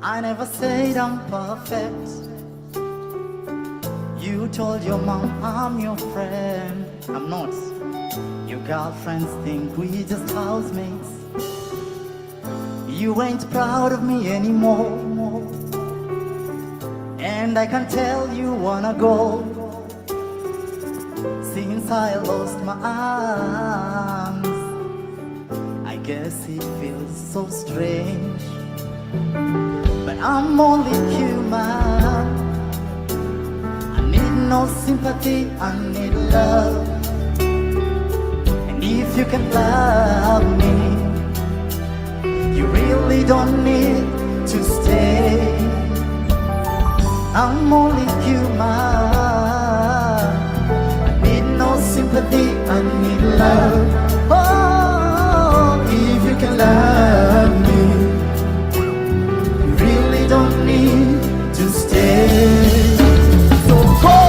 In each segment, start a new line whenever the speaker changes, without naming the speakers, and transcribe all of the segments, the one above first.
I never said I'm perfect. You told your mom I'm your friend. I'm not. Your girlfriends think we just housemates. You ain't proud of me anymore. And I can tell you wanna go. Since I lost my arms, I guess it feels so strange. But I'm only human. I need no sympathy, I need love. And if you can love me, you really don't need to stay. I'm only human. I need no sympathy, I need love. Oh, if you can love me, you really don't need to stay. So go!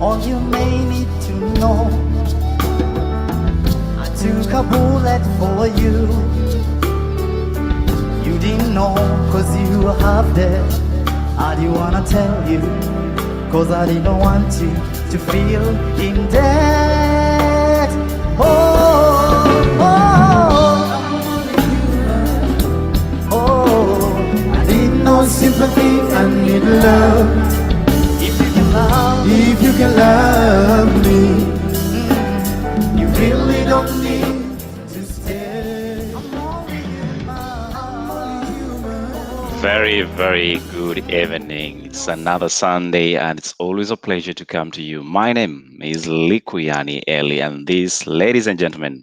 All you may need to know, I took a bullet for you. You didn't know, cause you were half dead. I didn't wanna tell you, cause I didn't want you to feel in debt. Oh, oh, oh, I need no sympathy, I need love. If you can love me, you really don't need to stay. I'm only human.
Very good evening. It's another Sunday, and it's always a pleasure to come to you. My name is Likuyani Eli, and this, ladies and gentlemen,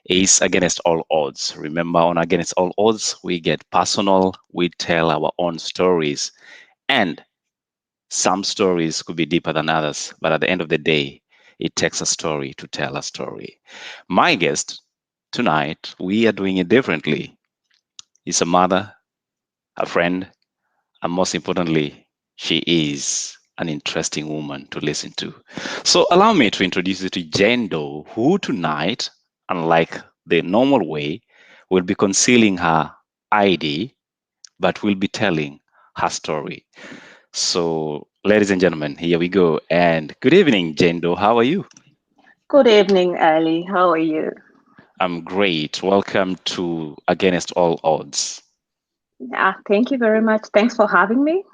is Against All Odds. Remember, on Against All Odds, we get personal, we tell our own stories, and some stories could be deeper than others, but at the end of the day, it takes a story to tell a story. My guest tonight, we are doing it differently. Is a mother, a friend, and most importantly, she is an interesting woman to listen to. So allow me to introduce you to Jane Doe, who tonight, unlike the normal way, will be concealing her ID, but will be telling her story. So, ladies and gentlemen, here we go. And good evening, Jane Doe. How are you?
Good evening, Ali. How are you?
I'm great. Welcome to Against All Odds.
Thank you very much. Thanks for having me.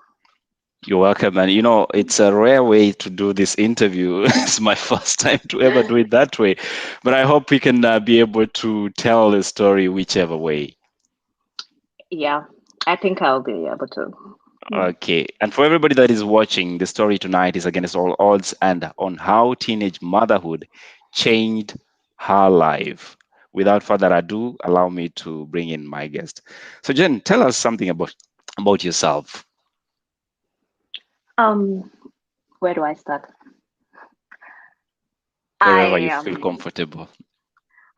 You're welcome. And it's a rare way to do this interview. It's my first time to ever do it that way. But I hope we can be able to tell the story whichever way.
Yeah, I think I'll be able to. Yeah.
Okay. And for everybody that is watching, the story tonight is Against All Odds and on how teenage motherhood changed her life. Without further ado, allow me to bring in my guest. So, Jen, tell us something about yourself.
Um, where do I start?
Wherever
I
you feel
am.
comfortable.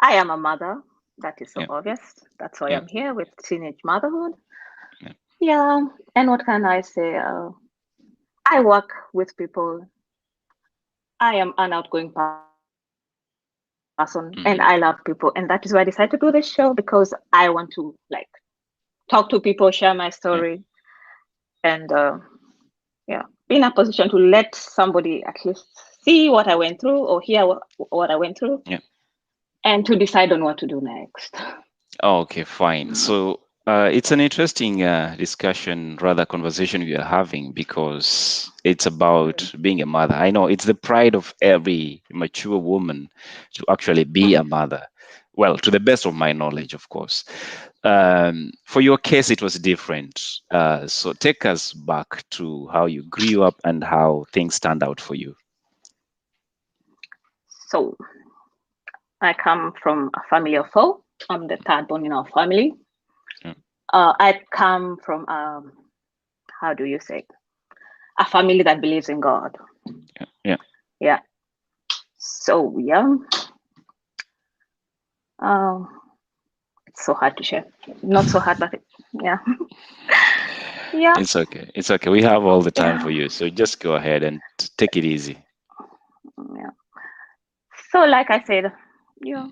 I am a mother. That is so
Yeah,
obvious. That's why
yeah,
I'm here with teenage motherhood.
yeah.
Yeah. And what can I say? I work with people. I am an outgoing person, and I love people, and that is why I decided to do this show because I want to talk to people, share my story,
Yeah.
and yeah, be in a position to let somebody at least see what I went through or hear what I went through
Yeah.
and to decide on what to do next.
Okay, fine. So it's an interesting discussion, rather conversation we are having because it's about being a mother. I know it's the pride of every mature woman to actually be a mother. Well, to the best of my knowledge, of course. For your case, it was different. So take us back to how you grew up and how things turned out for you.
So I come from a family of four. I'm the third born in our family.
Yeah,
I come from how do you say, a family that believes in God.
yeah, yeah.
Yeah. So yeah, um, it's so hard to share. Not so hard, but Yeah. Yeah.
It's okay. It's okay. We have all the time for
Yeah.
you. So just go ahead and take it easy.
Yeah. So, like I said, yeah,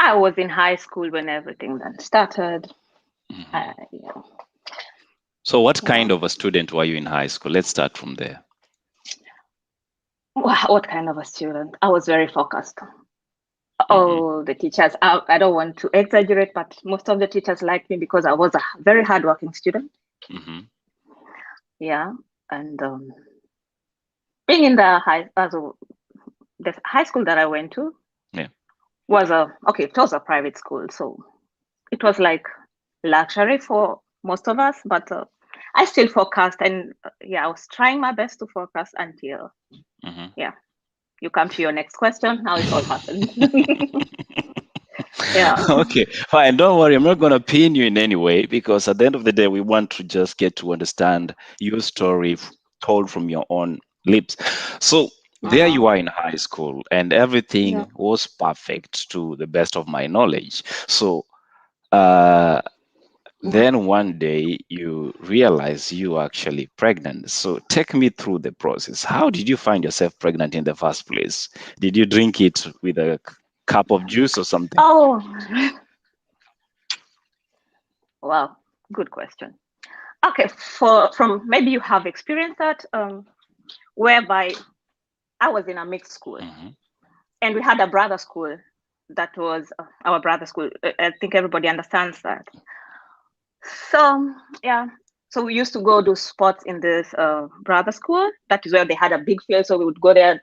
I was in high school when everything then started.
Mhm.
Yeah,
So what
yeah.
kind of a student were you in high school? Let's start from there.
What kind of a student? I was very focused.
Hmm.
Oh, the teachers, I don't want to exaggerate, but most of the teachers liked me because I was a very hardworking student.
Hmm.
Yeah. And being in the the high school that I went to
Yeah.
was it was a private school. So it was like luxury for most of us, but I still focused and yeah, I was trying my best to focus until,
Hmm.
yeah, you come to your next question. Now it all happened. Yeah.
Okay, fine. Don't worry. I'm not going to pin you in any way because at the end of the day, we want to just get to understand your story told from your own lips. So there
Uh-huh.
you are in high school, and
Yeah.
everything was perfect to the best of my knowledge. So uh, then one day you realize you are actually pregnant. So take me through the process. How did you find yourself pregnant in the first place? Did you drink it with a cup of juice or something?
Oh, well, good question. Okay, from maybe you have experienced that, whereby I was in a mixed school
Hmm.
and we had a brother school that was our brother school. I think everybody understands that. So yeah, so we used to go do sports in this brother school. That is where they had a big field, so we would go there.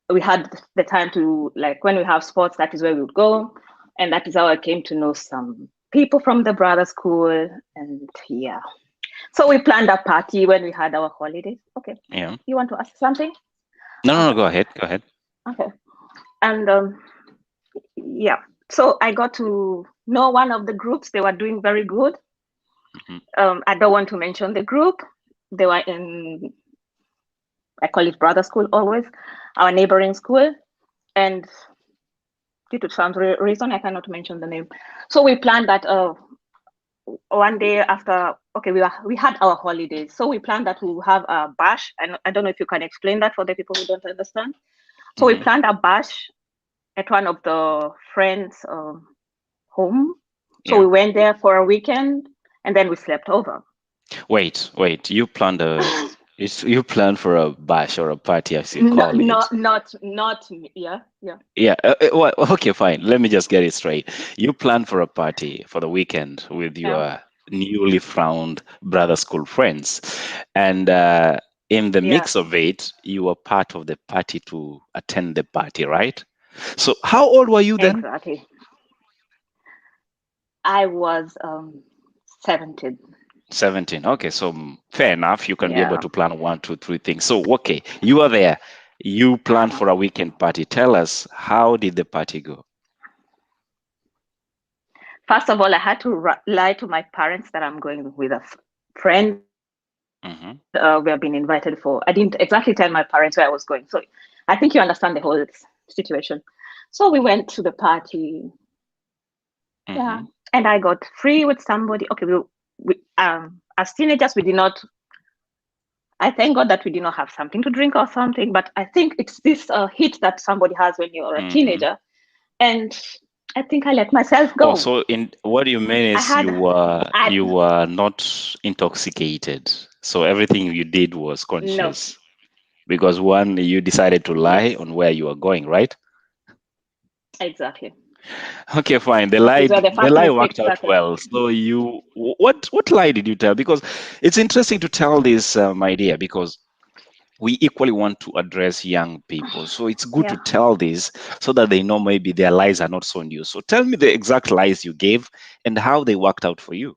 We had the time to, like, when we have sports, that is where we would go, and that is how I came to know some people from the brother school. And yeah, so we planned a party when we had our holidays. Okay,
Yeah.
you want to ask something?
No, no, no.
Okay,
Go ahead. Go ahead.
okay. And yeah, so I got to know one of the groups. They were doing very good.
Hmm.
I don't want to mention the group. They were in, I call it brother school always, our neighboring school. And due to some reason, I cannot mention the name. So we planned that one day after, okay, we had our holidays. So we planned that we will have a bash. And I don't know if you can explain that for the people who don't understand. So we
Hmm.
planned a bash at one of the friends' home. So
Yeah.
we went there for a weekend and then we slept over.
Wait, wait. You planned for a bash or a party, as you
No,
call it.
not, yeah, yeah,
Yeah. Well, okay, fine. Let me just get it straight. You planned for a party for the weekend with
yeah,
your newly found brother school friends, and in the
yeah,
mix of it, you were part of the party to attend the party, right? So, how old were you then?
exactly. I was 17.
17. Okay, so fair enough. You can be able
Yeah.
to plan one, two, three things. So, okay, you are there. You planned
Uh-huh.
for a weekend party. Tell us, how did the party go?
First of all, I had to lie to my parents that I'm going with a friend. We have been
Hmm.
invited for. I didn't exactly tell my parents where I was going. So I think you understand the whole situation. So we went to the party. Yeah,
Hmm.
and I got free with somebody. Okay, as teenagers we did not. I thank God that we did not have something to drink or something. But I think it's this hit that somebody has when you're a
Hmm.
teenager, and I think I let myself
Oh,
go.
so in what you mean
I
is
had, I
you were not intoxicated. So everything you did was
no,
conscious because one, you decided to lie
yes,
on where you were going, right?
exactly.
Okay, fine.
That is where the
The
first
lie
mistake
worked out
started.
well. So what lie did you tell? Because it's interesting to tell this, my dear, because we equally want to address young people. So it's good to
Yeah.
tell this so that they know maybe their lies are not so new. So tell me the exact lies you gave and how they worked out for you.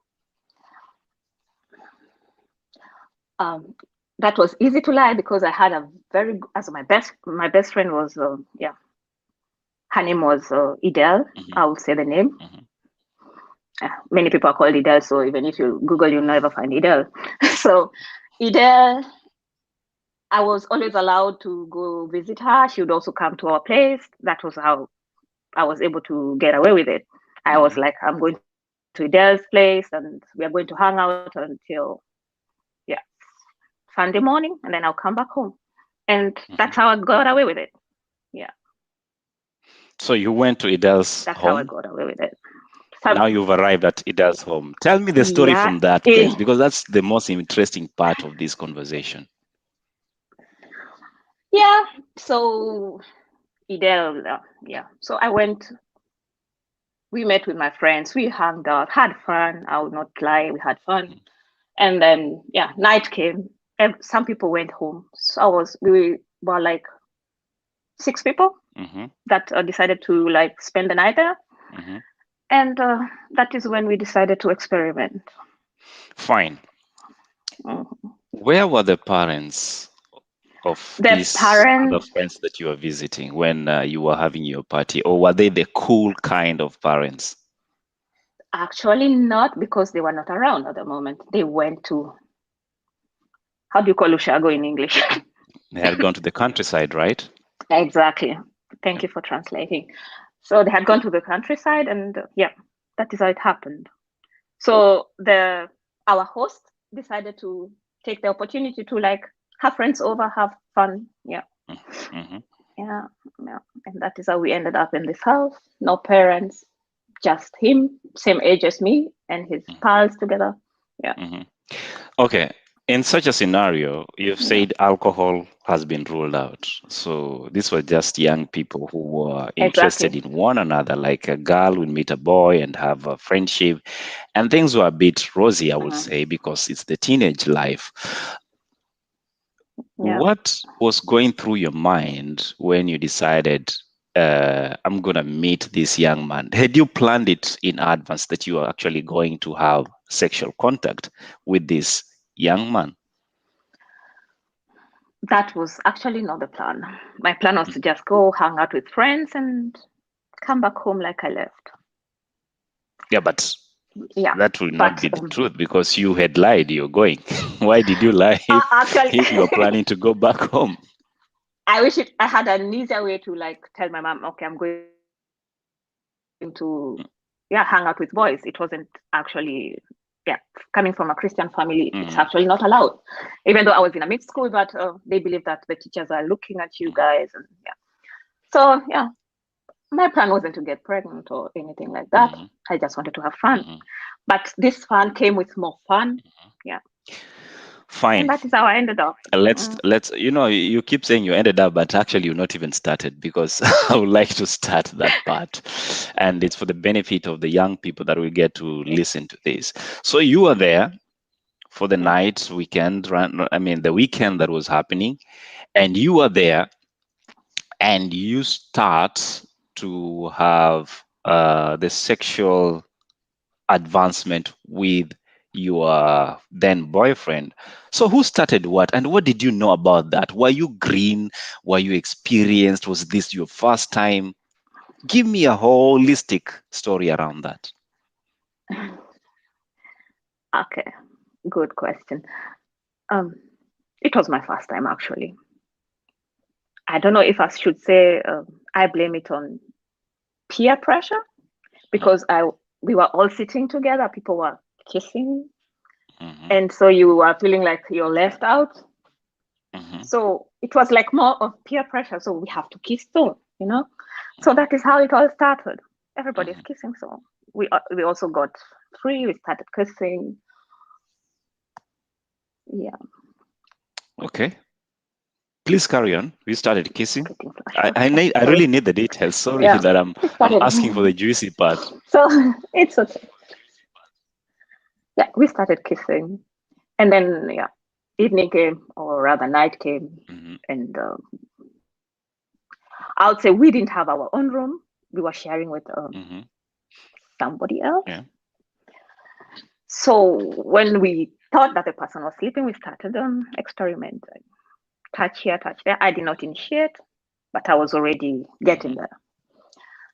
Um, that was easy to lie because I had a very as my best friend was yeah, her name was Idel.
Hmm.
I will say the name.
Hmm.
Many people are called Idel, so even if you Google, you'll never find Idel. So Idel, I was always allowed to go visit her. She would also come to our place. That was how I was able to get away with it. I was
Hmm.
like, I'm going to visit her. to Adele's place, and we are going to hang out until Sunday morning, and then I'll come back home. And that's how I got away with it. Yeah.
So you went to Adele's
That's
home.
how I got away with it.
Now you've arrived at Adele's home. Tell me the story from that place, because that's the most interesting part of this conversation.
Yeah. So Adele, So I went. We met with my friends. We hung out, had fun. I will not lie. We had fun. And then night came. Some people went home. So we were like 6 people that decided to like spend the night there. And that is when we decided to experiment.
Fine. Where were the parents of these other friends that you were visiting when you were having your party? Or were they the cool kind of parents?
Actually not, because they were not around at the moment. They went to, how do you call Ushago in English?
They had gone to the countryside, right?
Exactly. Thank you for translating. So they had gone to the countryside, and that is how it happened. So our host decided to take the opportunity to like have friends over, have fun. Yeah. And that is how we ended up in this house. No parents, just him, same age as me, and his pals together. Yeah.
Okay. In such a scenario, you've said alcohol has been ruled out. So these were just young people who were interested in one another, like a girl would meet a boy and have a friendship. And things were a bit rosy, I would say, because it's the teenage life. Yeah. What was going through your mind when you decided, I'm going to meet this young man? Had you planned it in advance that you are actually going to have sexual contact with this young man?
That was actually not the plan. My plan was to just go hang out with friends and come back home like I left.
Yeah, but that will not be the truth, because you had lied you're going. Why did you lie if you were planning to go back home?
I wish I had an easier way to like tell my mom, okay, I'm going to hang out with boys. It wasn't actually coming from a Christian family. It's actually not allowed, even though I was in a mixed school. But they believe that the teachers are looking at you guys, and so my plan wasn't to get pregnant or anything like that. I just wanted to have fun. But this fun came with more fun.
Fine.
And that is how I ended up.
Let's you keep saying you ended up, but actually you're not even started, because I would like to start that part. And it's for the benefit of the young people that will get to listen to this. So you were there for the night, weekend, the weekend that was happening, and you were there and you start to have the sexual advancement with your then boyfriend. So who started what, and what did you know about that? Were you green? Were you experienced? Was this your first time? Give me a holistic story around that.
Okay, good question. It was my first time, actually. I don't know if I should say I blame it on peer pressure, because we were all sitting together, people were kissing, and so you were feeling like you're left out. So it was like more of peer pressure. So we have to kiss soon, So that is how it all started. Everybody's kissing, so we also got free. We started kissing. Yeah.
Okay. Please carry on. We started kissing. I really need the details. Sorry that I'm asking for the juicy part.
So it's okay. Yeah, we started kissing, and then evening came, or rather night came, and I would say we didn't have our own room. We were sharing with somebody else.
Yeah.
So when we thought that the person was sleeping, we started experimenting. Touch here, touch there. I did not initiate, but I was already getting there.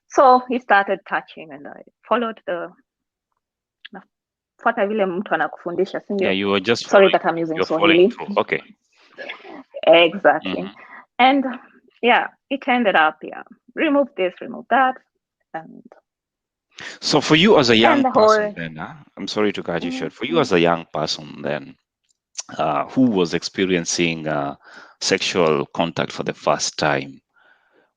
So he started touching, and I followed the.
Yeah, you were just
sorry that I'm using Swahili.
Okay.
Exactly. And it ended up, remove this, remove that. And
So for you as a young
And the
person
whole
then, I'm sorry to cut you short. For you
mm,
as a young person then, who was experiencing sexual contact for the first time,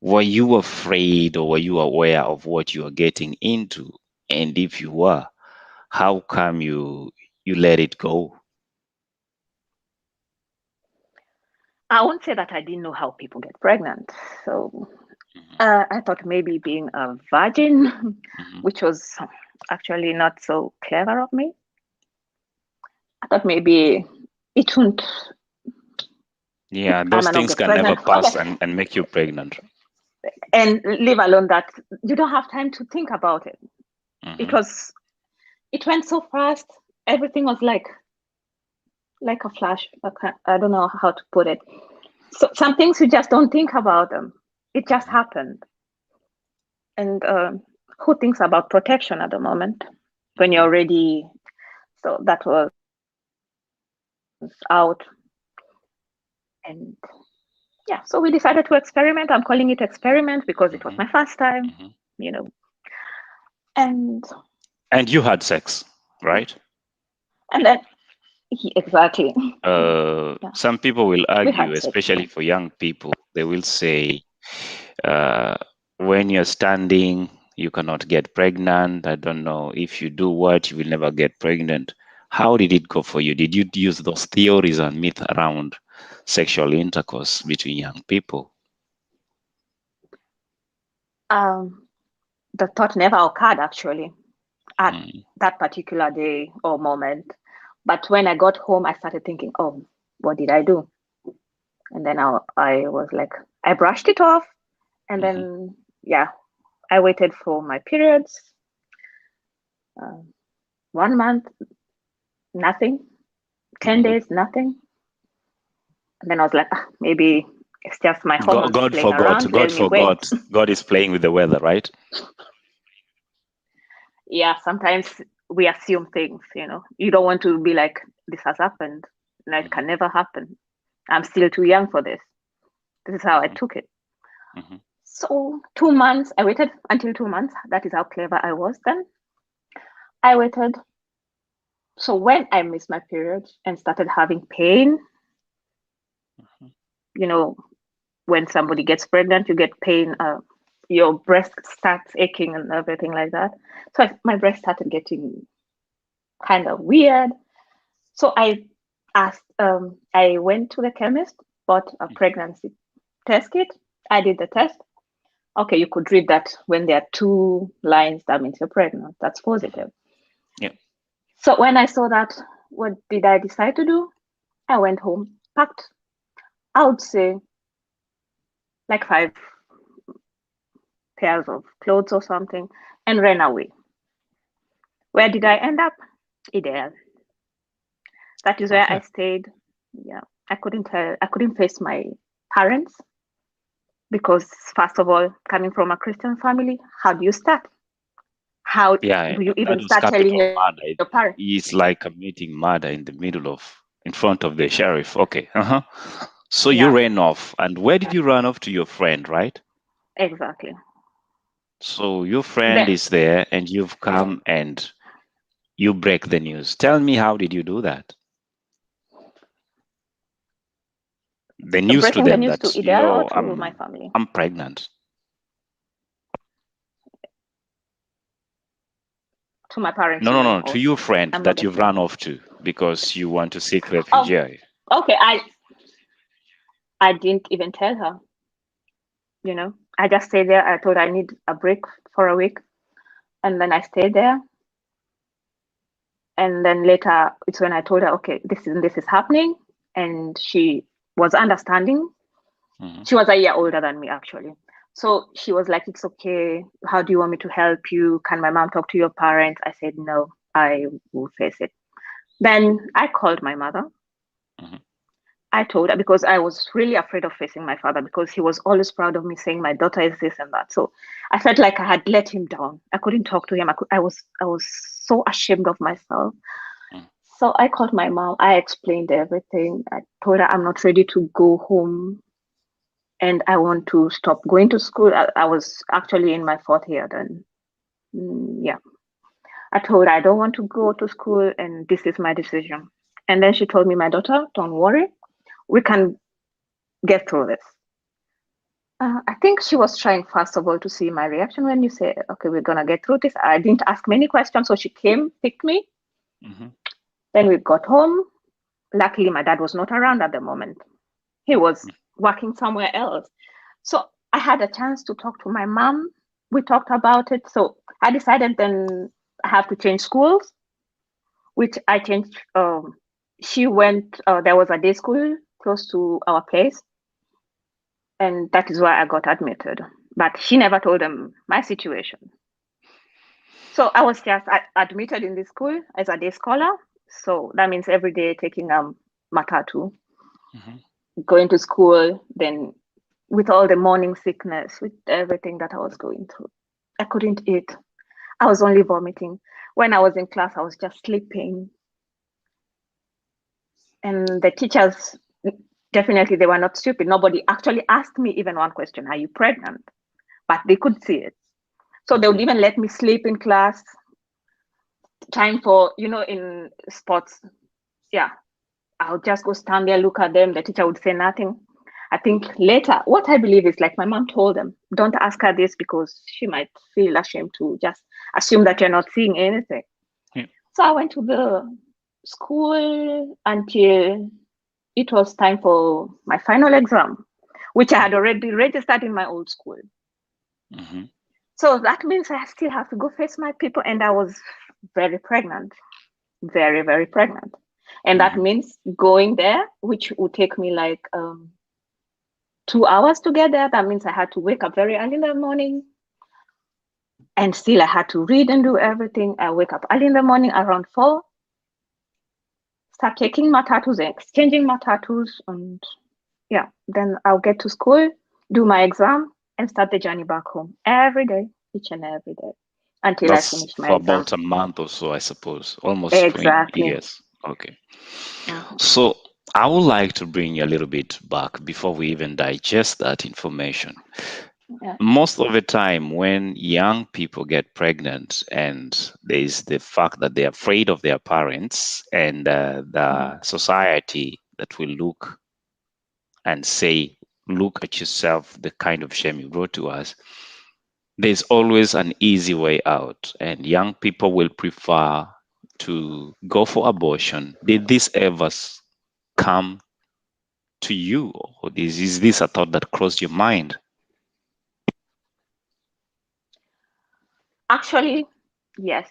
were you afraid or were you aware of what you were getting into? And if you were, how come you let it go?
I won't say that I didn't know how people get pregnant. So
Mhm,
I thought maybe being a virgin,
mhm.
which was actually not so clever of me. I thought maybe it wouldn't.
Yeah,
I
those
might not
things
get
can never
pregnant.
pass
Okay,
and make you pregnant.
and leave alone that you don't have time to think about it. It
Hmm.
was. It went so fast. Everything was like a flash. I don't know how to put it. So some things you just don't think about them. It just
Hmm.
happened. And who thinks about protection at the moment when you're
Hmm.
already? So that was out, and yeah. So we decided to experiment. I'm calling it experiment because it was
Hmm.
my first time,
Hmm.
you know. And
And you had sex, right?
and then exactly, yeah,
Some people will
we
argue,
had sex.
especially for young people, they will say, uh, when you're standing, you cannot get pregnant. I don't know if you do what, you will never get pregnant. How did it go for you? Did you use those theories and myth around sexual intercourse between young people?
Um, the thought never occurred actually at
Mm,
that particular day or moment. But when I got home, I started thinking, oh, what did I do? And then I was like, I brushed it off. And
mhm,
then, yeah, I waited for my periods. 1 month, nothing. 10
mhm.
days, nothing. And then I was like, maybe it's just my hormones
God
playing
forgot.
around. Let
God
me wait.
forgot. God is playing with the weather, right?
Yeah, sometimes we assume things, You don't want to be like, this has happened. No, it
Mhm,
can never happen. I'm still too young for this. This is how I
mhm,
took it.
mhm,
So 2 months, I waited until 2 months. That is how clever I was then. I waited. So when I missed my period and started having pain,
mhm.
you know, when somebody gets pregnant, you get pain. Your breast starts aching and everything like that. So my breast started getting kind of weird. So I went to the chemist, bought a pregnancy test kit. I did the test. Okay, you could read that when there are two lines, that means you're pregnant. That's
Mhm.
positive.
Yeah.
So when I saw that, what did I decide to do? I went home, packed, I would say, like 5 pairs of clothes or something, and ran away. Where did I end up? Ideal. That is where I
Okay.
stayed. Yeah, I couldn't face my parents because, first of all, coming from a Christian family, how do you start? How
Yeah,
do you
that
even
was
start telling
capital
your
murder.
parents?
It's like committing murder in the middle of, in front of the sheriff. Okay. Uh-huh. So you
Yeah,
ran off, and where did you run off to your friend, right?
exactly.
So your friend
Then
is there, and you've come and you break the news. Tell me, how did you do that? The news to
breaking the
them
news to
that,
Idel or to my family,
I'm pregnant.
to my parents,
No,
you
no,
mean,
no, to
or
your friend
I'm not
that you've
getting.
run off to because you want to seek
Oh,
refuge.
okay. I didn't even tell her. I just stayed there. I told her I need a break for a week, and then I stayed there. And then later, it's when I told her, okay, this is happening, and she was understanding.
Hmm.
She was a year older than me, actually. So she was like, it's okay. How do you want me to help you? Can my mom talk to your parents? I said, no, I will face it. Then I called my mother.
Hmm.
I told her because I was really afraid of facing my father because he was always proud of me saying my daughter is this and that. So I felt like I had let him down. I couldn't talk to him. I was so ashamed of myself. So I called my mom. I explained everything. I told her I'm not ready to go home and I want to stop going to school. I was actually in my fourth year then. Yeah. I told her I don't want to go to school and this is my decision. And then she told me, my daughter, don't worry, we can get through this. I think she was trying, first of all, to see my reaction when you say, okay, we're going to get through this. I didn't ask many questions. So she came, picked me. Then we got home. Luckily, my dad was not around at the moment. He was working somewhere else. So I had a chance to talk to my mom. We talked about it. So I decided then I have to change schools, which I changed. She went, there was a day school close to our place. And that is why I got admitted. But she never told them my situation. So I was just admitted in the school as a day scholar. So that means every day taking matatu, going to school, then with all the morning sickness, with everything that I was going through. I couldn't eat. I was only vomiting. When I was in class, I was just sleeping. And the teachers, definitely, they were not stupid. Nobody actually asked me even one question, are you pregnant? But they could see it. So they would even let me sleep in class. Time for, in sports, yeah, I'll just go stand there, look at them. The teacher would say nothing. I think later, what I believe is like my mom told them, don't ask her this because she might feel ashamed to just assume that you're not seeing anything.
Yeah.
So I went to the school until it was time for my final exam, which I had already registered in my old school. So that means I still have to go face my people. And I was very pregnant, very, very pregnant. And that means going there, which would take me like 2 hours to get there. That means I had to wake up very early in the morning. And still I had to read and do everything. I wake up early in the morning around 4, start taking matatus and exchanging matatus. And yeah, then I'll get to school, do my exam, and start the journey back home every day, each and every day, until
That's
I finish my
for
exam.
about a month or so, I suppose. Almost
Exactly.
20 years. Okay. So I would like to bring you a little bit back before we even digest that information.
Yeah.
Most of the time when young people get pregnant and there's the fact that they're afraid of their parents and the society that will look and say, look at yourself, the kind of shame you brought to us, there's always an easy way out, and young people will prefer to go for abortion. Did this ever come to you, or is this a thought that crossed your mind?
Actually, yes.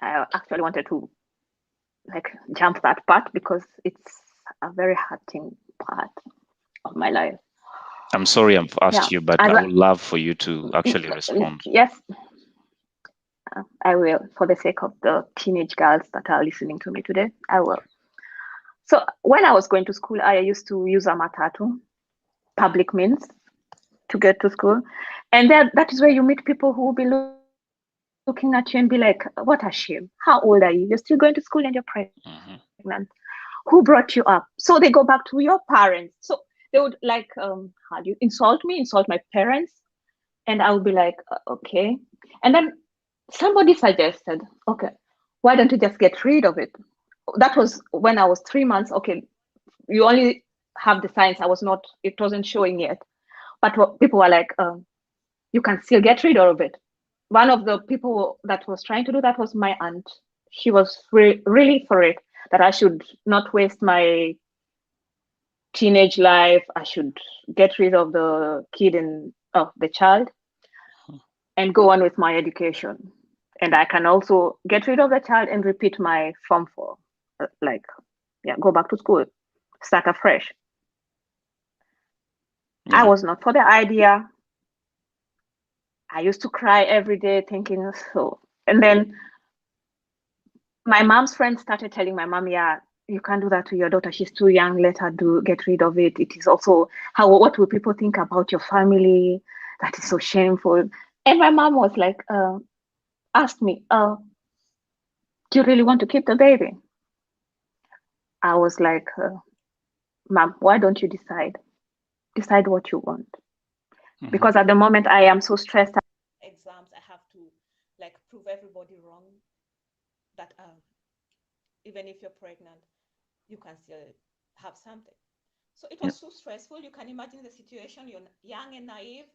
I actually wanted to like jump that part because it's a very hurting part of my life.
I'm sorry I've asked
Yeah.
you, but I would love for you to actually respond.
Yes, I will. For the sake of the teenage girls that are listening to me today, I will. So when I was going to school, I used to use a matatu, public means, to get to school. And that is where you meet people who will be looking at you and be like, what a shame. How old are you? You're still going to school and you're pregnant. Who brought you up? So they go back to your parents. So they would like, how do you insult me, insult my parents? And I would be like, okay. And then somebody suggested, okay, why don't you just get rid of it? That was when I was 3 months. Okay, you only have the signs. It wasn't showing yet. But people were like, you can still get rid of it. One of the people that was trying to do that was my aunt. She was really for it, that I should not waste my teenage life. I should get rid of the the child and go on with my education. And I can also get rid of the child and repeat my Form 4, go back to school, start afresh. I was not for the idea. I used to cry every day thinking so. And then my mom's friends started telling my mom, yeah, you can't do that to your daughter. She's too young. Let her get rid of it. It is also what will people think about your family? That is so shameful. And my mom was like, asked me, do you really want to keep the baby? I was like, Mom, why don't you decide? Decide what you want. Because at the moment I am so stressed. Exams, I have to like
prove everybody wrong, that even if you're pregnant, you can still have something. So it was so stressful. You can imagine the situation. You're young and naive.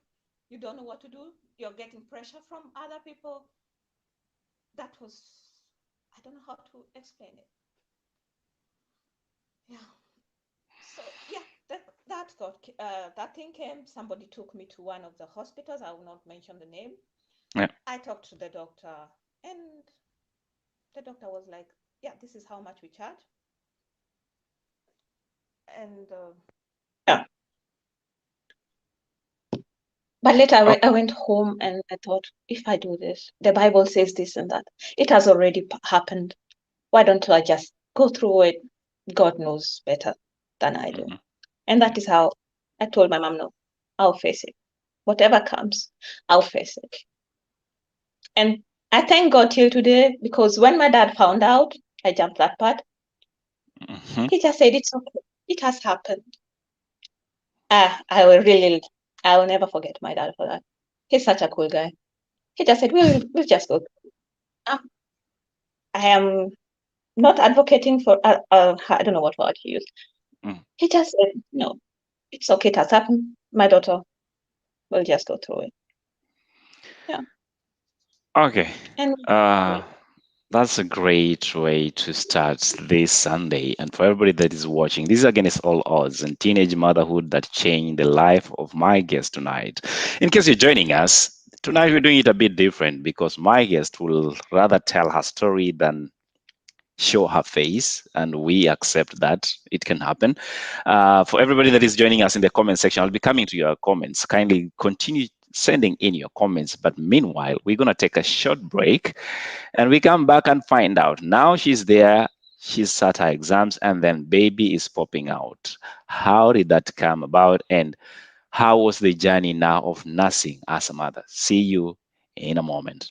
You don't know what to do. You're getting pressure from other people. That was, I don't know how to explain it. Yeah. So yeah, that thing came. Somebody took me to one of the hospitals. I will not mention the name.
Yeah.
I talked to the doctor, and the doctor was like, "Yeah, this is how much we charge." And yeah. But later I went home and I thought, if I do this, the Bible says this and that. It has already happened. Why don't I just go through it? God knows better than I do.
Mm-hmm.
And that is how I told my mom, no, I'll face it. Whatever comes, I'll face it. And I thank God till today, because when my dad found out, I jumped that part.
Mm-hmm.
He just said, it's okay. It has happened. I will never forget my dad for that. He's such a cool guy. He just said, we'll just go. I am not advocating for, I don't know what word he used.
Mm.
He just said, no, it's okay, it has happened. My daughter will just go through it. Yeah.
Okay.
And
That's a great way to start this Sunday. And for everybody that is watching, this is against all odds and teenage motherhood that changed the life of my guest tonight. In case you're joining us, tonight we're doing it a bit different because my guest will rather tell her story than show her face, and we accept that it can happen. For everybody that is joining us in the comment section, I'll be coming to your comments. Kindly continue sending in your comments, but meanwhile we're going to take a short break and we come back and find out. Now she's there, she's sat her exams, and then baby is popping out. How did that come about, and how was the journey now of nursing as a mother? See you in a moment.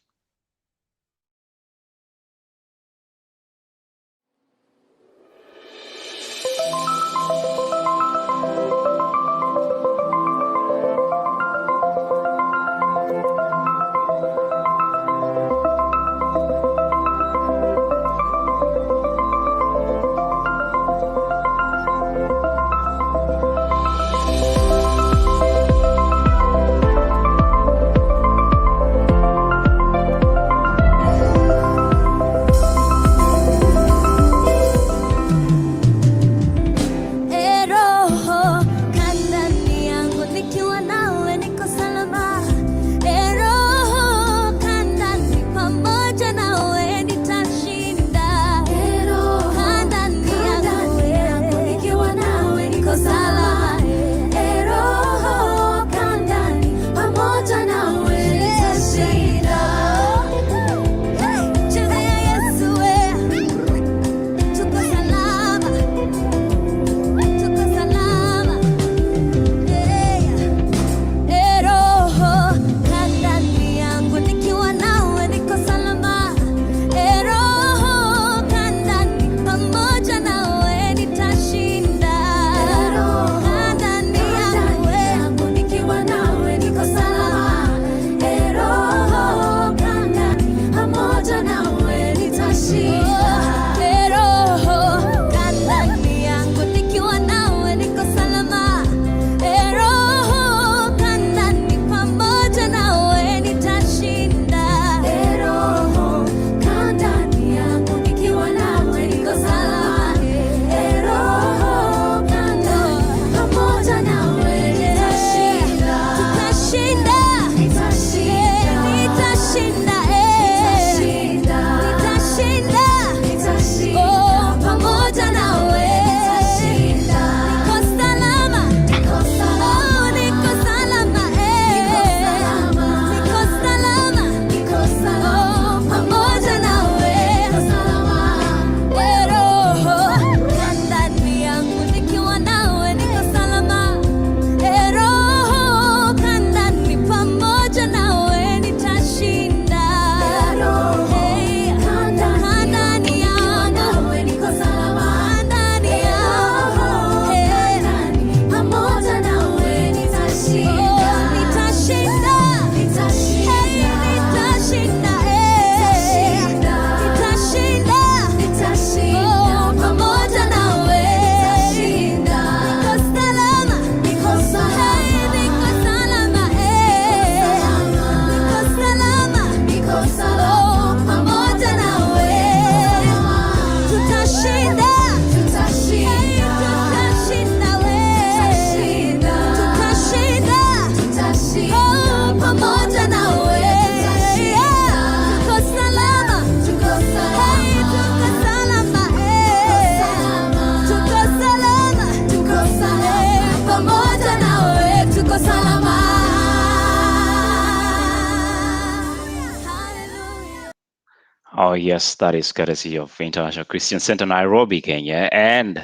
yes, that is courtesy of International Christian Center, Nairobi, Kenya. And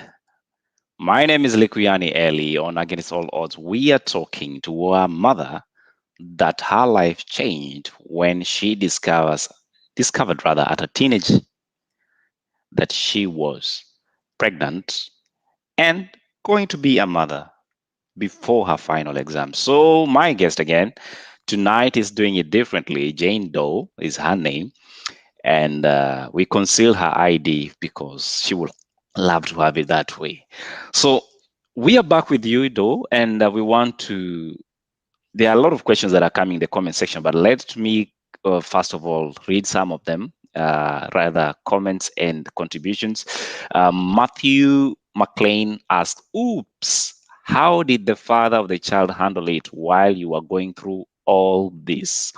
my name is Likuyani Eli. On Against All Odds, we are talking to a mother that her life changed when she discovered rather at a teenage that she was pregnant and going to be a mother before her final exam. So my guest again tonight is doing it differently. Jane Doe is her name, and we conceal her ID because she would love to have it that way. So we are back with you, Doe, and we want to. There are a lot of questions that are coming in the comment section, but let me first of all read some of them, rather comments and contributions. Matthew McLean asked, "Oops, how did the father of the child handle it while you were going through all this?"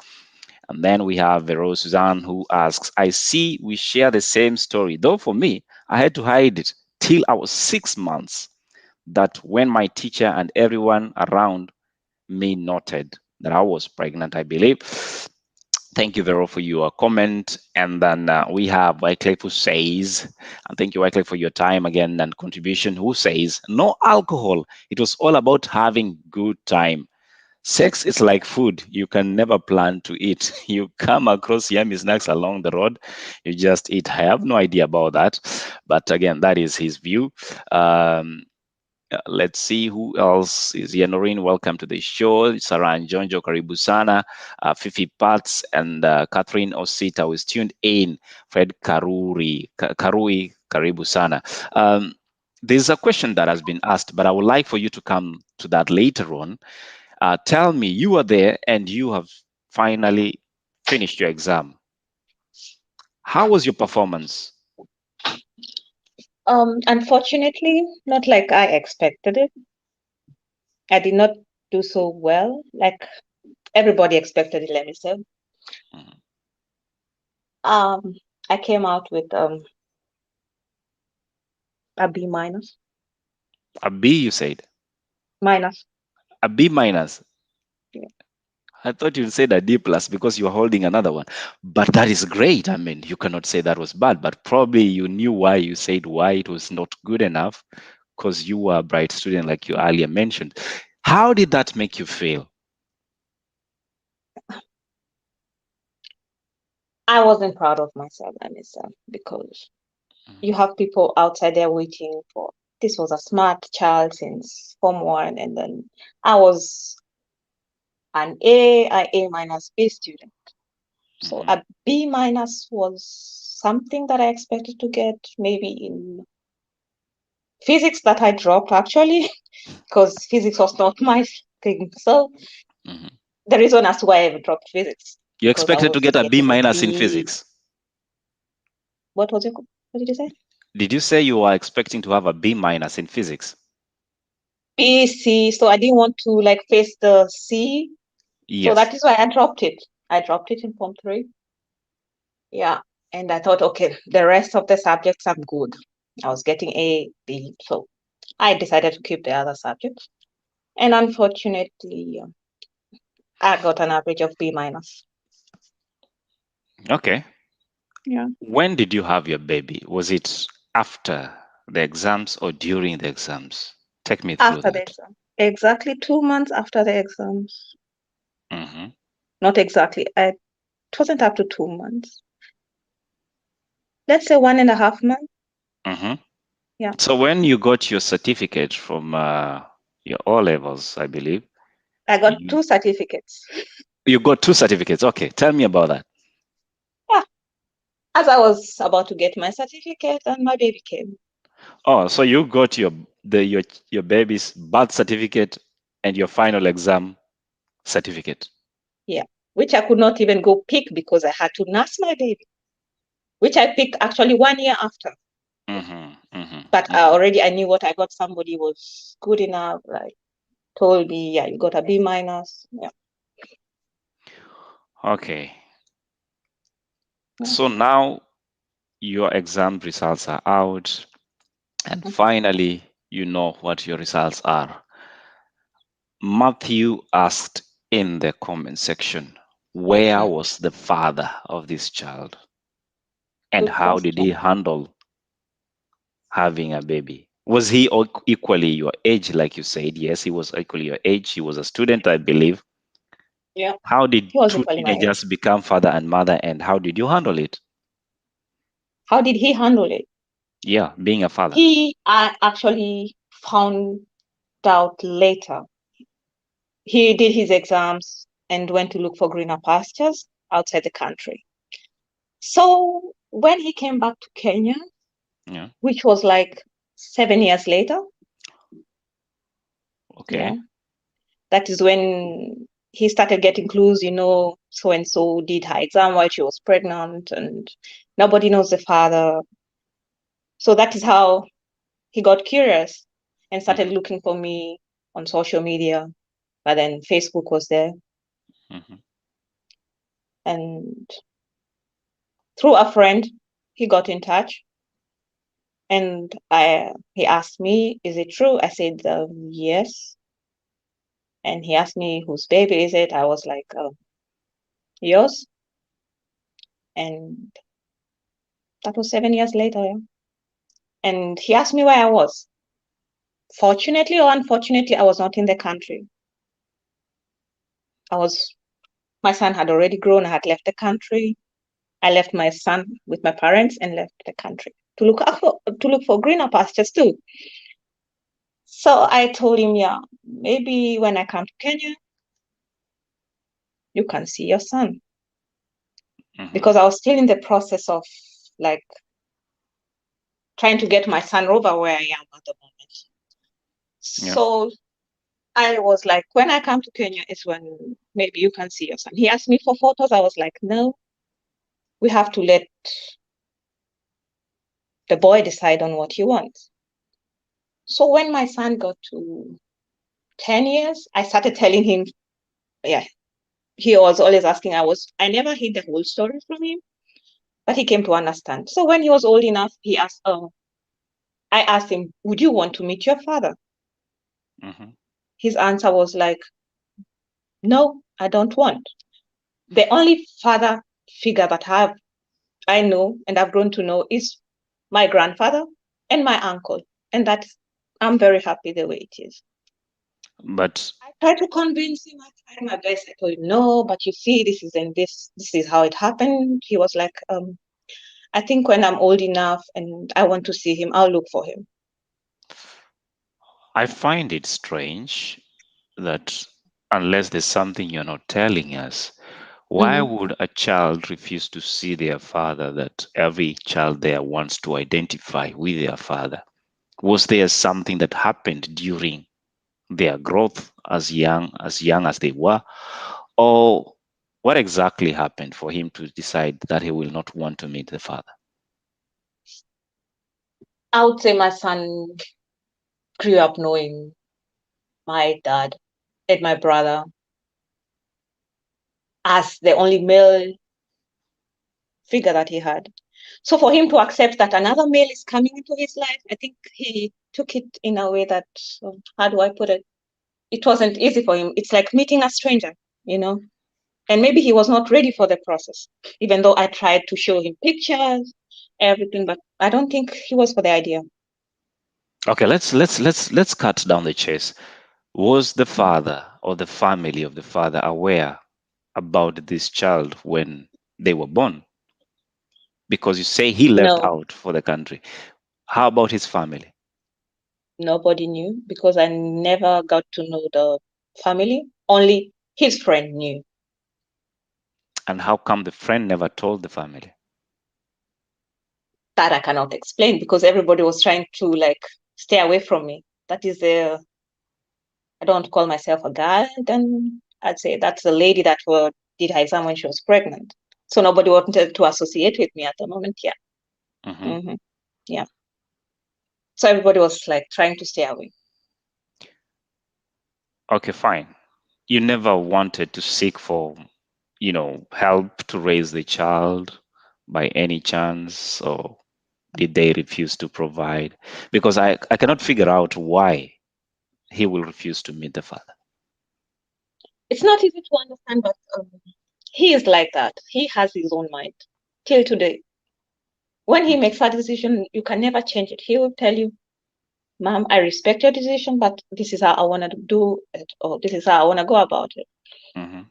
And then we have Vero Suzanne who asks, "I see we share the same story, though for me, I had to hide it till I was 6 months. That when my teacher and everyone around me noted that I was pregnant, I believe." Thank you, Vero, for your comment. And then we have Wycliffe who says, and thank you, Wycliffe, for your time again and contribution, who says, "No alcohol. It was all about having good time. Sex is like food. You can never plan to eat. You come across yummy snacks along the road. You just eat." I have no idea about that. But again, that is his view. Let's see who else is here. Noreen, welcome to the show. Sarah and Jonjo, karibu sana. Fifi Pats and Catherine Osita was tuned in. Fred Karui, karibu sana. There's a question that has been asked, but I would like for you to come to that later on. Tell me, you are there and you have finally finished your exam. How was your performance?
Unfortunately, not like I expected it. I did not do so well, like everybody expected it, let me say.
Mhm.
I came out with a B minus.
A B, you said?
Minus.
A B minus?
Yeah.
I thought you'd say a D plus because you are holding another one. But that is great. I mean, you cannot say that was bad, but probably you knew why you said why it was not good enough because you were a bright student, like you earlier mentioned. How did that make you feel?
I wasn't proud of myself, let me say, because you have people outside there waiting for. This was a smart child since Form 1, and then I was an A minus B student. So
Mhm.
a B minus was something that I expected to get maybe in physics that I dropped actually, because physics was not my thing. So
Mhm.
the reason as to why I dropped physics,
You
because I
expected to
was
get a B
getting
minus in
B.
physics.
What did you say?
Did you say you were expecting to have a B minus in physics?
B, C. So I didn't want to like face the C. So
Yes.
that is why I dropped it. I dropped it in Form 3. Yeah. And I thought, okay, the rest of the subjects I'm good. I was getting A, B. So I decided to keep the other subjects. And unfortunately, I got an average of B minus.
Okay.
Yeah.
When did you have your baby? Was it after the exams or during the exams? Take me through
After the
that.
exam. Exactly 2 months after the exams.
Mm-hmm.
Not exactly. It wasn't up to 2 months. Let's say 1.5 months.
Mm-hmm.
Yeah.
So when you got your certificate from your O levels, I believe,
I got
you,
2 certificates.
you got two certificates. Okay, tell me about that.
Yeah. As I was about to get my certificate and my baby came.
Oh, so you got your baby's birth certificate and your final exam certificate.
Yeah. Which I could not even go pick because I had to nurse my baby. Which I picked actually 1 year after.
Mm-hmm. Mm-hmm.
But
Mm-hmm.
already I knew what I got. Somebody was good enough, like told me, yeah, you got a B minus. Yeah.
Okay.
Yeah.
So now your exam results are out, and
Mhm.
finally, you know what your results are. Matthew asked in the comment section, where
Mm.
was the father of this child? And
Good
how did he
question.
handle having a baby? Was he equally your age, like you said? Yes, he was equally your age. He was a student, I believe.
Yeah,
How did
he was
two
equally my age.
teenagers become father and mother, and how did you handle it?
How did he handle it?
Yeah, being a father.
He actually found out later. He did his exams and went to look for greener pastures outside the country. So when he came back to Kenya,
Yeah.
which was like 7 years later,
Okay.
yeah, that is when he started getting clues, so and so did her exam while she was pregnant, and nobody knows the father. So that is how he got curious and started looking for me on social media. But then Facebook was there,
Hmm.
and through a friend, he got in touch, and he asked me, "Is it true?" I said, "Yes." And he asked me, "Whose baby is it?" I was like, "Yours." And that was 7 years later. Yeah. And he asked me where I was. Fortunately or unfortunately, I was not in the country. My son had already grown. I had left the country. I left my son with my parents and left the country to look for greener pastures too. So I told him, yeah, maybe when I come to Kenya, you can see your son. Because I was still in the process of like trying to get my son over where I am at the moment.
Yeah.
So I was like, when I come to Kenya is when maybe you can see your son. He asked me for photos. I was like, no, we have to let the boy decide on what he wants. So when my son got to 10 years, I started telling him, yeah, he was always asking. I never heard the whole story from him, but he came to understand. So when he was old enough, I asked him, would you want to meet your father? His answer was like, no, I don't want. The only father figure that I know and I've grown to know is my grandfather and my uncle. And I'm very happy the way it is.
But
I tried to convince him. I tried my best. I told him, no, but you see, this is how it happened. He was like, I think when I'm old enough and I want to see him, I'll look for him.
I find it strange that unless there's something you're not telling us, why would a child refuse to see their father that every child there wants to identify with their father? Was there something that happened during their growth as young as they were? Or what exactly happened for him to decide that he will not want to meet the father?
I would say my son grew up knowing my dad and my brother as the only male figure that he had. So for him to accept that another male is coming into his life, I think he took it in a way that, how do I put it? It wasn't easy for him. It's like meeting a stranger, and maybe he was not ready for the process, even though I tried to show him pictures, everything, but I don't think he was for the idea.
Okay, let's cut down the chase. Was the father or the family of the father aware about this child when they were born? Because you say he left
No,
out for the country. How about his family?
nobody knew because I never got to know the family. Only his friend knew.
And how come the friend never told the family?
That I cannot explain because everybody was trying to stay away from me. That is I don't call myself a guy, then I'd say that's the lady that did her exam when she was pregnant. So nobody wanted to associate with me at the moment. Yeah. Yeah. So everybody was trying to stay away.
Okay, fine. You never wanted to seek for, help to raise the child by any chance, or did they refuse to provide? Because I cannot figure out why he will refuse to meet the father.
It's not easy to understand, but he is like that. He has his own mind till today. When he makes a decision, you can never change it. He will tell you, Mom, I respect your decision, but this is how I want to do it, or this is how I want to go about it.
Mhm.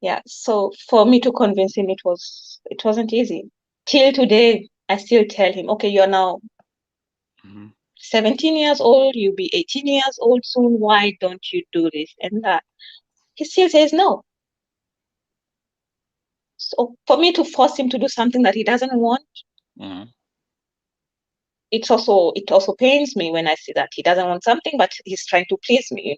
Yeah. So for me to convince him, it wasn't easy. Till today, I still tell him, okay, you're now
Mhm.
17 years old, you'll be 18 years old soon. Why don't you do this and that? He still says no. So for me to force him to do something that he doesn't want,
Mhm.
it also pains me when I see that he doesn't want something, but he's trying to please me,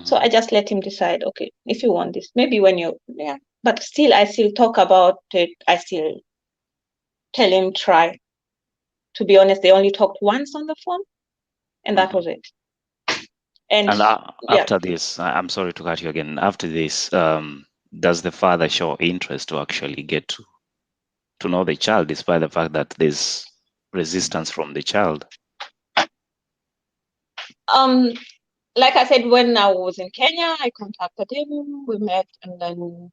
So
Mhm.
I just let him decide, okay, if you want this, maybe when yeah. But still, I still talk about it. I still tell him, try. To be honest, they only talked once on the phone, and that
Mhm.
was it. And
And
yeah,
after this, I'm sorry to cut you again. After this, does the father show interest to actually get to know the child, despite the fact that there's resistance from the child?
um, like I said, when I was in Kenya, I contacted him. We met, and then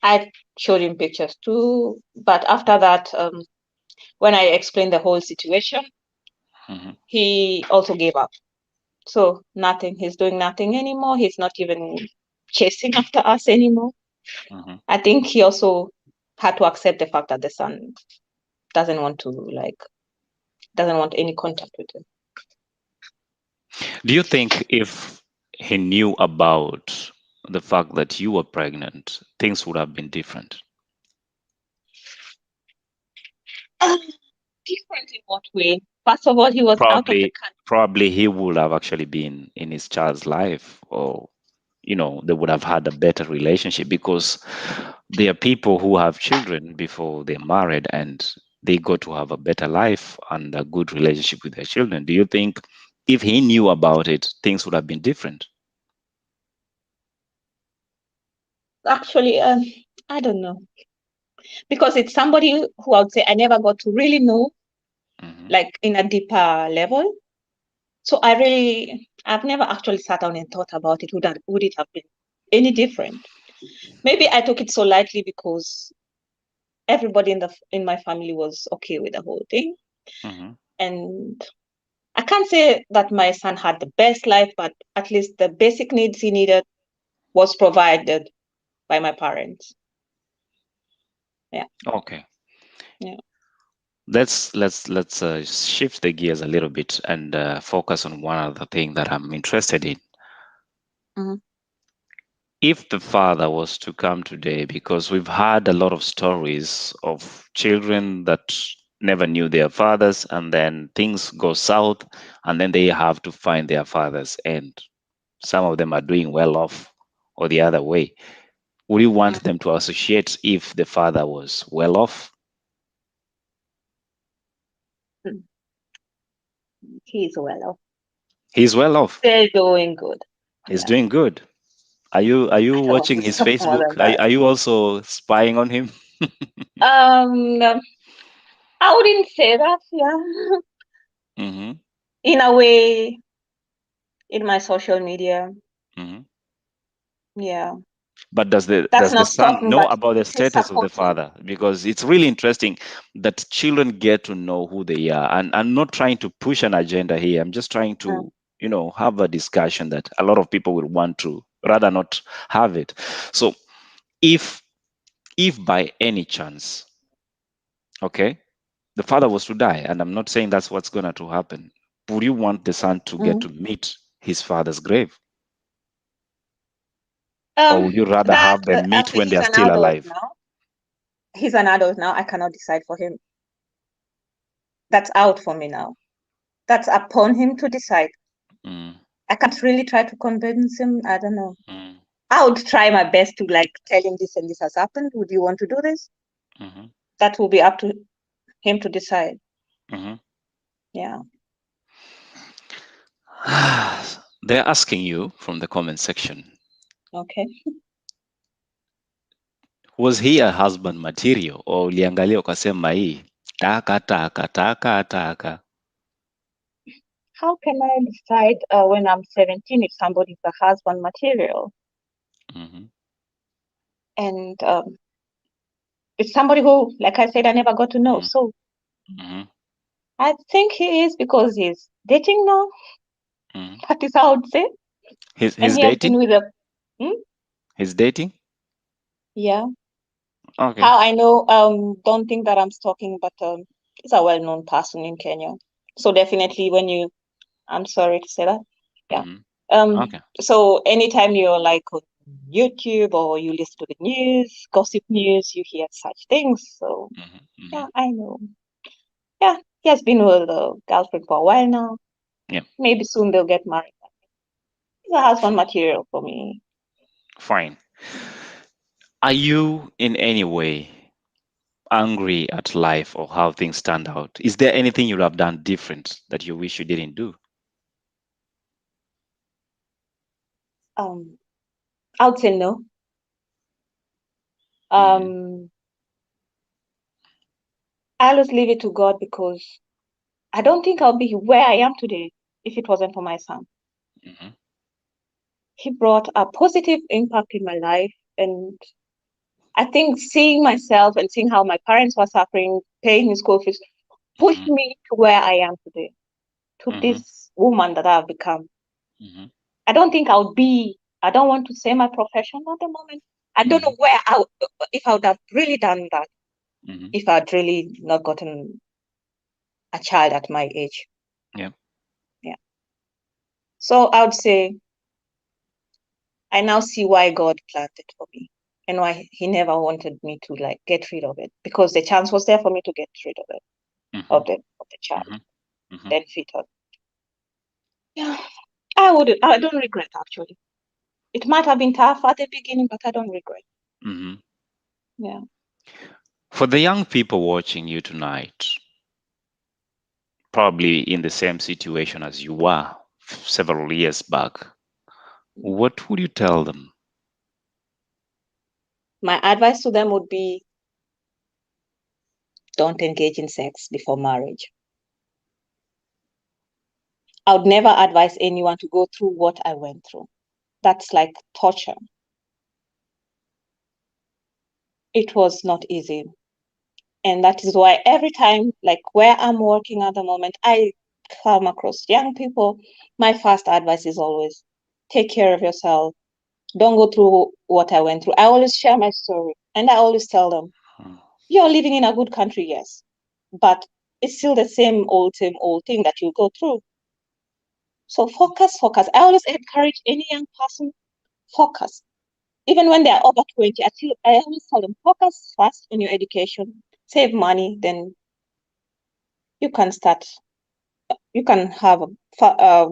I showed him pictures too. But after that, when I explained the whole situation,
Mhm.
he also gave up. So nothing. He's doing nothing anymore. He's not even chasing after us anymore.
Mhm.
I think he also had to accept the fact that the son doesn't want any contact with him.
Do you think if he knew about the fact that you were pregnant, things would have been different?
Different in what way? First of all, he was out of the
Probably,
country.
probably he would have actually been in his child's life, or they would have had a better relationship, because there are people who have children before they're married and they got to have a better life and a good relationship with their children. Do you think if he knew about it, things would have been different?
Actually, I don't know. Because it's somebody who I would say I never got to really know,
Hmm.
like in a deeper level. So I've never actually sat down and thought about it. Would it have been any different? Maybe I took it so lightly because everybody in my family was okay with the whole thing.
Hmm.
And I can't say that my son had the best life, but at least the basic needs he needed was provided by my parents. Yeah.
Okay.
Yeah.
Let's shift the gears a little bit and focus on one other thing that I'm interested in.
Mhm.
If the father was to come today, because we've had a lot of stories of children that never knew their fathers, and then things go south, and then they have to find their fathers, and some of them are doing well off, or the other way. Would you want them to associate if the father was well off?
Mm. He's well off.
He's well off.
They're doing good.
He's
Yeah.
doing good. Are you
I don't want
watching
to
his
talk more
Facebook?
than that.
Are you also spying on him?
Um, I wouldn't say that. Yeah.
Hmm.
In a way, in my social media,
Hmm.
yeah,
But does the
that's
does the
not
son
stalking,
know
but
about the
he's
status of the
supporting.
father? Because it's really interesting that children get to know who they are. And I'm not trying to push an agenda here. I'm just trying
Mm.
to, have a discussion that a lot of people will want to rather not have it. So if by any chance, okay, the father was to die, and I'm not saying that's what's gonna to happen, would you want the son to get
Mm.
to meet his father's grave? Or would you rather
That
have them meet
actually
when
he's
they're
an
still
adult
alive?
now. He's an adult now. I cannot decide for him. That's out for me now. That's upon him to decide.
Mm,
I can't really try to convince him. I don't know.
mm,
I would try my best to tell him this and this has happened. Would you want to do this?
mhm,
That will be up to him to decide.
mhm.
Yeah.
They're asking you from the comment section,
Okay.
was he a husband material, or uliangalia ukasema hii taka taka taka taka?
How can I decide when I'm 17 if somebody's a husband material?
Mhm,
And it's somebody who, like I said, I never got to know. So I think he is, because he's dating now. That is how I would say.
He's
And he has been
dating?
with a
He's dating?
yeah.
Okay.
How I know, don't think that I'm stalking, but he's a well-known person in Kenya. So definitely I'm sorry to say that. Yeah.
Okay.
So anytime you're like on YouTube or you listen to the news, gossip news, you hear such things. So yeah, I know. Yeah, he has been with a girlfriend for a while now.
Yeah.
Maybe soon they'll get married. He's a husband material for me.
Fine. Are you in any way angry at life or how things turned out? Is there anything you would have done different that you wish you didn't do?
I would say no. I always leave it to God, because I don't think I'll be where I am today if it wasn't for my son. He brought a positive impact in my life, and I think seeing myself and seeing how my parents were suffering, paying his school fees, pushed me to where I am today, to this woman that I've become. I don't think I don't want to say my profession at the moment. I don't know if I would have really done that if I'd really not gotten a child at my age.
Yeah.
So I would say I now see why God planned it for me, and why he never wanted me to like get rid of it, because the chance was there for me to get rid of it, of the child, then fetal. Yeah, I don't regret, actually. It might have been tough at the beginning, but I don't regret. Yeah.
For the young people watching you tonight, probably in the same situation as you were several years back, what would you tell them?
My advice to them would be, don't engage in sex before marriage. I would never advise anyone to go through what I went through. That's like torture. It was not easy. And that is why every time, like where I'm working at the moment, I come across young people, my first advice is always take care of yourself. Don't go through what I went through. I always share my story, and I always tell them, you're living in a good country, yes, but it's still the same old thing that you go through. So focus. I always encourage any young person, focus. Even when they're over 20, I always tell them, focus first on your education, save money, then you can have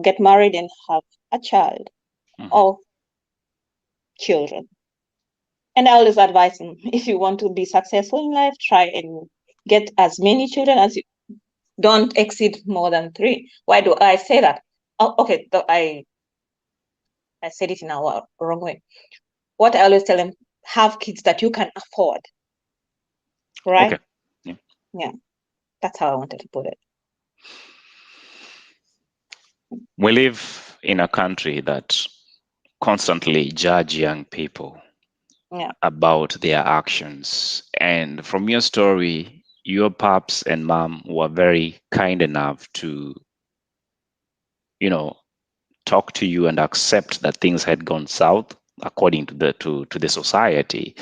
get married and have a child or children. And I always advise them, if you want to be successful in life, try and get as many children as you don't exceed more than 3. Why do I say that? Oh, okay, I said it in a wrong way. What I always tell them, have kids that you can afford. Right?
Okay.
Yeah. That's how I wanted to put it.
We live in a country that constantly judge young people about their actions. And from your story, your pops and mom were very kind enough to, talk to you and accept that things had gone south according to the society.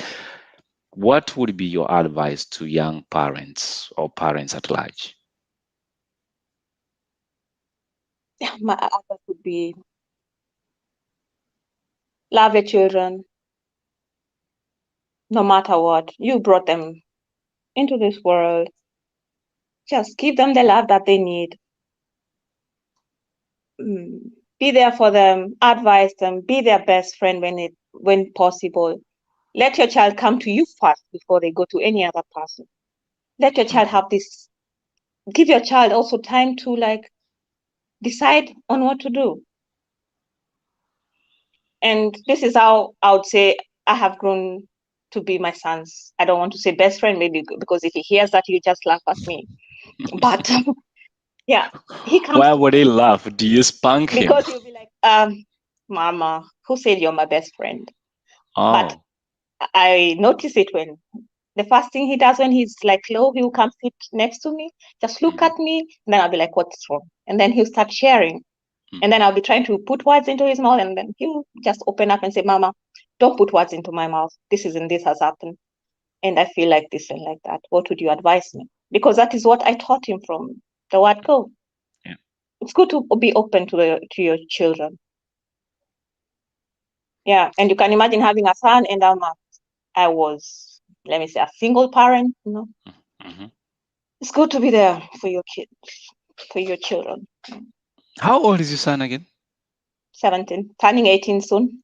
What would be your advice to young parents or parents at large?
My advice would be, love your children no matter what. You brought them into this world. Just give them the love that they need. Be there for them, advise them, be their best friend when possible. Let your child come to you first before they go to any other person. Let your child have this. Give your child also time to like decide on what to do. And this is how I would say I have grown to be my son's, I don't want to say best friend, maybe, because if he hears that, he'll just laugh at me. But yeah, he comes.
Why would he laugh? Do you spank him?
Because he'll be like, Mama, who said you're my best friend?
Oh.
But I notice it when the first thing he does when he's like low, he will come sit next to me, just look at me, and then I'll be like, what's wrong? And then he'll start sharing. And then I'll be trying to put words into his mouth, and then he'll just open up and say, Mama, don't put words into my mouth. This has happened. And I feel like this and like that. What would you advise me? Because that is what I taught him from the word go.
Yeah.
It's good to be open to your children. Yeah. And you can imagine having a son, and I was, let me say, a single parent, you know.
Mm-hmm.
It's good to be there for your kids, for your children.
How old is your son again?
17, turning 18 soon.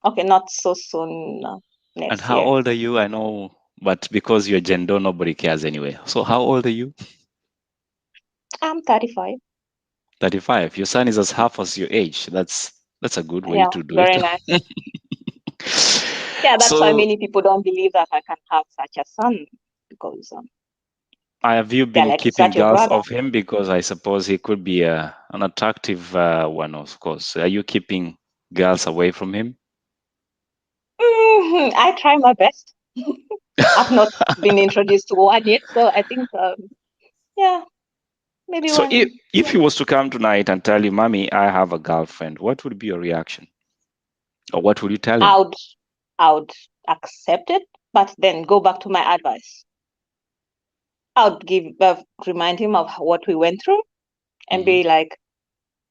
Okay, not so soon,
And
next
how
year.
old are you? I know, but because you're gender, nobody cares anyway. So how old are you?
I'm 35.
35. Your son is as half as your age. That's a good way
Yeah,
to do
very
it.
nice. Yeah, that's why
So
many people don't believe that I can have such a son, because
have you
they're
been
like, is
keeping
that your
girls
brother?
off him? Because I suppose he could be an attractive one, of course. Are you keeping girls away from him?
I try my best. I've not been introduced to one yet, so I think, yeah, maybe
So
one.
if he was to come tonight and tell you, Mommy, I have a girlfriend, what would be your reaction? Or what would you tell him?
I would accept it, but then go back to my advice. I would remind him of what we went through, and be like,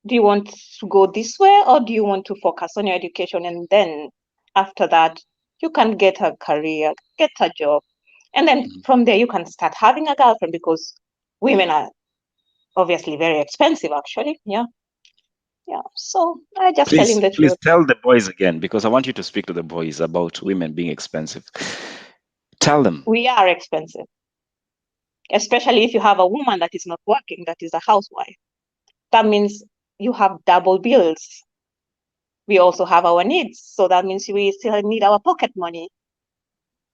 do you want to go this way, or do you want to focus on your education? And then after that, you can get a career, get a job. And then from there, you can start having a girlfriend, because women are obviously very expensive, actually. Yeah. Yeah. So I just tell him the
Please
truth.
tell the boys again, because I want you to speak to the boys about women being expensive. Tell them.
We are expensive, especially if you have a woman that is not working, that is a housewife. That means you have double bills. We also have our needs. So that means we still need our pocket money.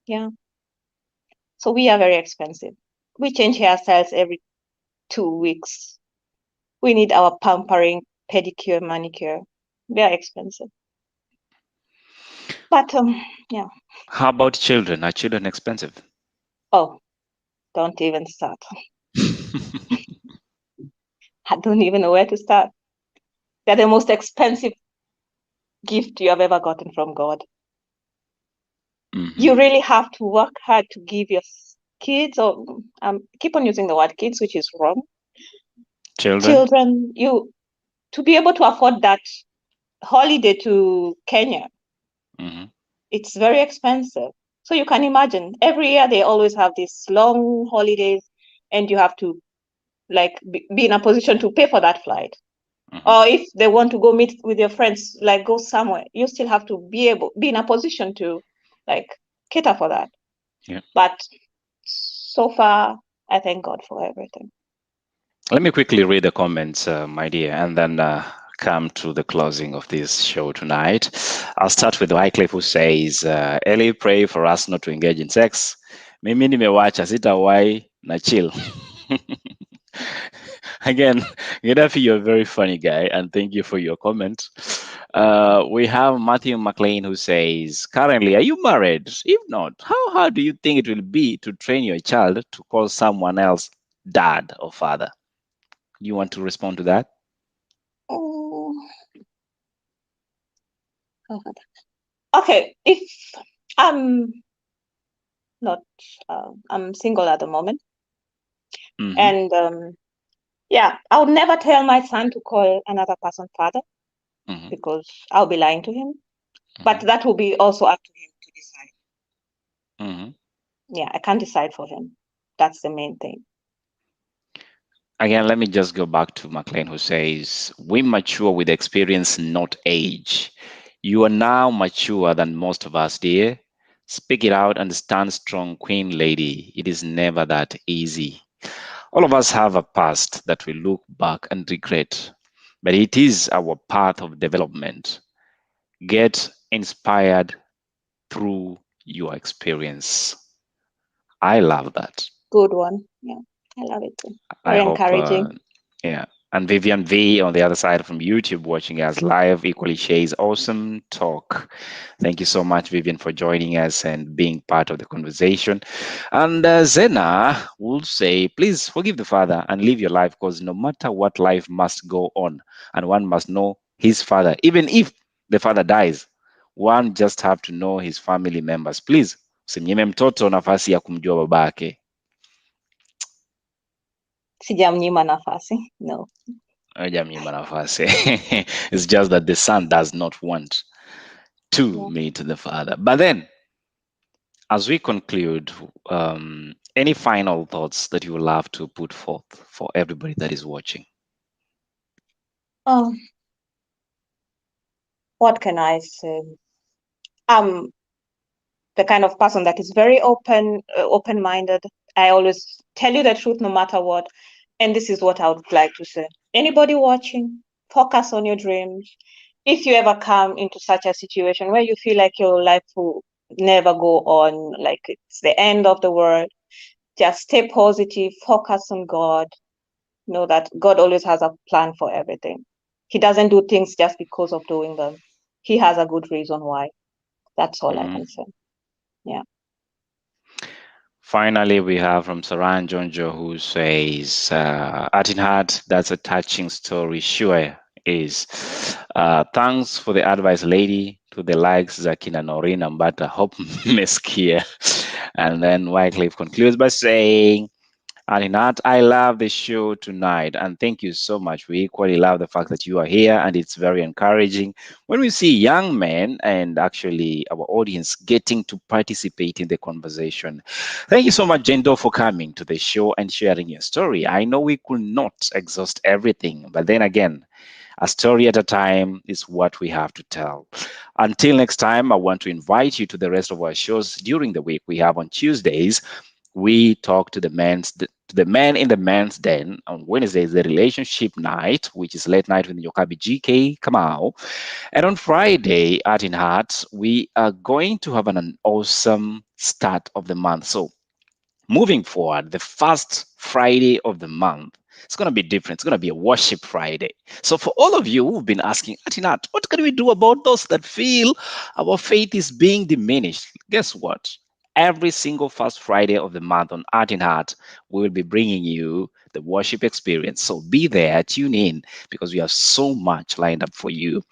Yeah. So we are very expensive. We change hairstyles every 2 weeks. We need our pampering, pedicure, manicure. They are expensive. But yeah.
How about children? Are children expensive?
Oh, don't even start. I don't even know where to start. They're the most expensive gift you have ever gotten from God. You really have to work hard to give your kids, or keep on using the word kids, which is wrong. Children, to be able to afford that holiday to Kenya, it's very expensive. So you can imagine, every year they always have these long holidays, and you have to like be in a position to pay for that flight. Or if they want to go meet with your friends, like go somewhere, you still have to be in a position to like cater for that.
Yeah.
But so far, I thank God for everything.
Let me quickly read the comments, my dear, and then come to the closing of this show tonight. I'll start with Wycliffe, who says, Ellie, pray for us not to engage in sex. Mimi nimewacha sitawai na chill. Again, Gaddafi, you're a very funny guy, and thank you for your comment. We have Matthew McLean, who says, currently, are you married? If not, how hard do you think it will be to train your child to call someone else dad or father? Do you want to respond to that?
Okay, if I'm not, I'm single at the moment, and yeah, I would never tell my son to call another person father, because I'll be lying to him. But that will be also up to him to decide. Yeah, I can't decide for him. That's the main thing.
Again, let me just go back to McLean, who says, we mature with experience, not age. You are now mature than most of us, dear. Speak it out and stand strong, Queen Lady. It is never that easy. All of us have a past that we look back and regret, but it is our path of development. Get inspired through your experience. I love that.
Good one. Yeah, I love it too.
I
Very
hope,
encouraging.
yeah. And Vivian V on the other side from YouTube watching us live. Equally shares awesome talk. Thank you so much, Vivian, for joining us and being part of the conversation. And Zena will say, please forgive the father and live your life because no matter what, life must go on. And one must know his father. Even if the father dies, one just have to know his family members. Please, usimnyime mtoto nafasi ya kumjua babake.
Sijamnyima nafasi. No.
Hajamnyima nafasi. It's just that the son does not want to
Yeah.
meet the father. But then, as we conclude, any final thoughts that you would love to put forth for everybody that is watching?
Um, what can I say? I'm the kind of person that is very open-minded. I always tell you the truth no matter what. And this is what I would like to say. Anybody watching, focus on your dreams. If you ever come into such a situation where you feel like your life will never go on, like it's the end of the world, just stay positive, focus on God. Know that God always has a plan for everything. He doesn't do things just because of doing them. He has a good reason why. That's all I can say. Yeah.
Finally, we have from Saran Jonjo who says, Art in Heart, that's a touching story. Sure is. Thanks for the advice, lady, to the likes Zakina Norina Mbata. Hope meskia. And then Wycliffe concludes by saying, Aninat, I love the show tonight, and thank you so much. We equally love the fact that you are here, and it's very encouraging when we see young men and actually our audience getting to participate in the conversation. Thank you so much, Jendo, for coming to the show and sharing your story. I know we could not exhaust everything, but then again, a story at a time is what we have to tell. Until next time, I want to invite you to the rest of our shows during the week. We have on Tuesdays we talk to the men in the men's den. On Wednesdays, the relationship night, which is late night with Nyokabi GK Kamau. And on Friday, Art in Heart, we are going to have an awesome start of the month. So moving forward, the first Friday of the month, it's going to be different. It's going to be a worship Friday. So for all of you who've been asking, Atinat, what can we do about those that feel our faith is being diminished? Guess what? Every single first Friday of the month on Art in Heart, we will be bringing you the worship experience. So be there, tune in, because we have so much lined up for you.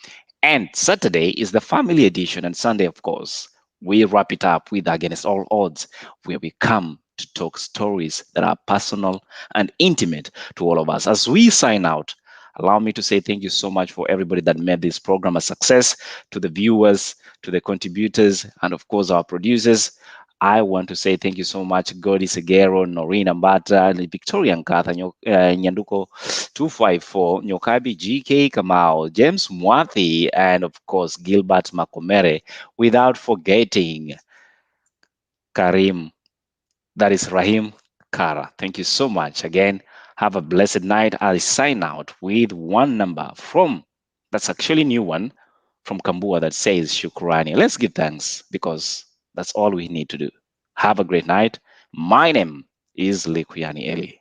And Saturday is the family edition, and Sunday, of course, we wrap it up with Against All Odds, where we come to talk stories that are personal and intimate to all of us. As we sign out, allow me to say thank you so much for everybody that made this program a success, to the viewers, to the contributors, and of course, our producers. I want to say thank you so much, Godi Segero, Noreen Ambata, Victoria Nkatha, Nyanduko 254, Nyokabi GK Kamau, James Mwathi, and of course, Gilbert Makomere, without forgetting Karim, that is Rahim Kara. Thank you so much. Again, have a blessed night. I sign out with one number from, that's actually a new one, from Kambua that says Shukrani. Let's give thanks because that's all we need to do. Have a great night. My name is Likuyani Eli.